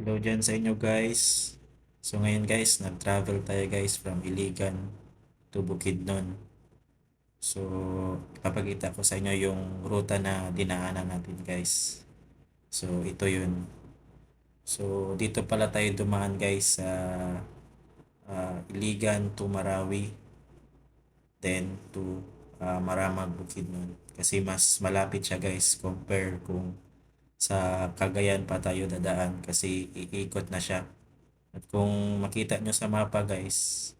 Hello dyan sa inyo guys. So ngayon guys, nag-travel tayo guys from Iligan to Bukidnon. So ipapakita ko sa inyo yung ruta na dinaanan natin guys. So ito yun. So dito pala tayo dumaan guys sa Iligan to Marawi, then to Maramag, Bukidnon. Kasi mas malapit siya guys compare kung sa Cagayan pa tayo dadaan kasi iikot na siya. At kung makita nyo sa mapa guys,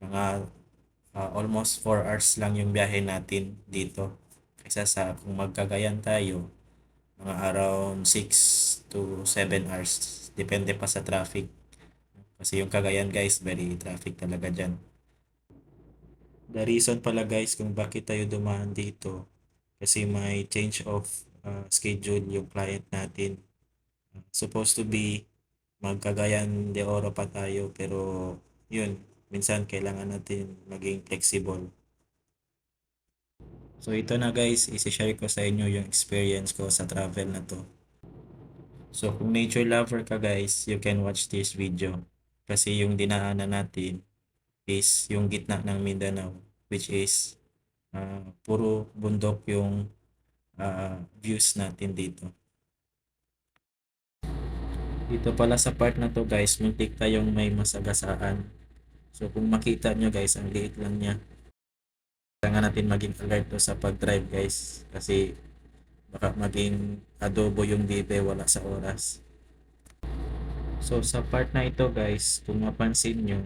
mga almost 4 hours lang yung biyahe natin dito. Kaysa sa kung magkagayan tayo, mga around 6 to 7 hours. Depende pa sa traffic. Kasi yung Cagayan guys, very traffic talaga dyan. The reason pala guys kung bakit tayo dumaan dito, kasi may change of schedule yung client natin. Supposed to be magkagayan de Oro pa tayo pero yun, minsan kailangan natin maging flexible. So ito na guys, isi-share ko sa inyo yung experience ko sa travel na to. So kung nature lover ka guys, you can watch this video. Kasi yung dinaanan natin is yung gitna ng Mindanao, which is puro bundok yung views natin dito. Dito pala sa part na to guys, muntik tayong may masagasaan. So kung makita nyo guys, ang liit lang niya. Kailangan natin maging alert to sa pag-drive guys. Kasi baka maging adobo yung bibe wala sa oras. So sa part na ito guys, kung mapansin nyo,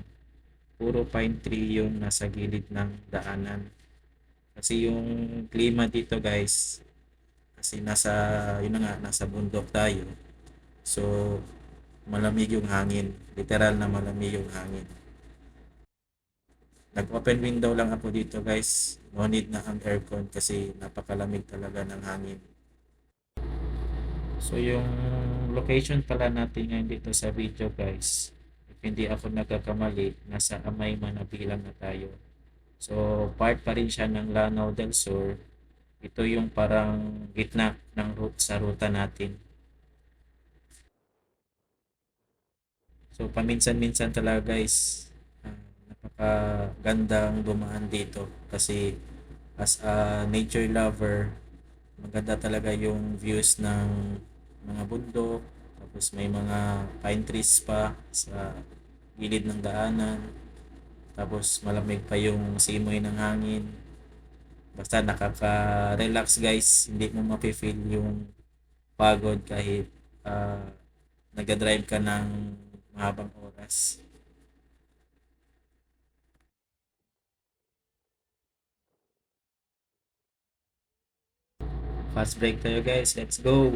puro pine tree yung nasa gilid ng daanan. Kasi yung klima dito guys, kasi yun na nga, nasa bundok tayo. So malamig yung hangin, literal na malamig yung hangin. Nag-open window lang ako dito guys. No need na ang aircon kasi napakalamig talaga ng hangin. So yung location pala natin ngayon dito sa video guys, if hindi ako nagkakamali, nasa Amay Manabilang na tayo. So part pa rin siya ng Lanao del Sur. Ito yung parang gitna ng route sa ruta natin. So paminsan-minsan talaga guys, napakagandang dumaan dito kasi as a nature lover, maganda talaga yung views ng mga bundok, tapos may mga pine trees pa sa gilid ng daanan, tapos malamig pa yung simoy ng hangin. Basta nakaka-relax guys, hindi mo mafe-feel yung pagod kahit uh, nag-drive ka ng mahabang oras. Fast break tayo guys, let's go!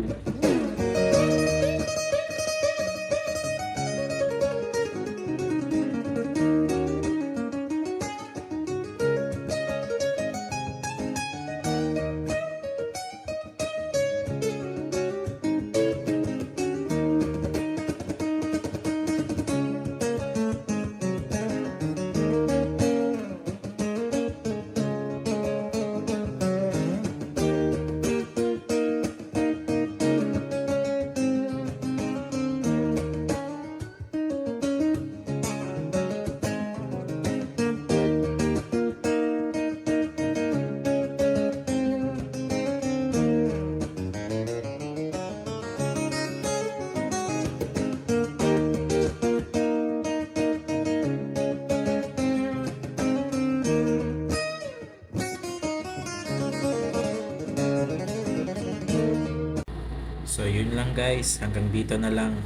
So yun lang guys, hanggang dito na lang.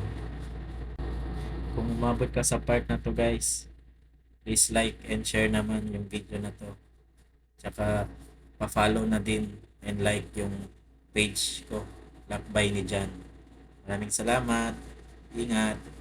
Kung umabot ka sa part na to guys, please like and share naman yung video na to. Tsaka pa-follow na din and like yung page ko, Lakbay ni Jan. Maraming salamat. Ingat.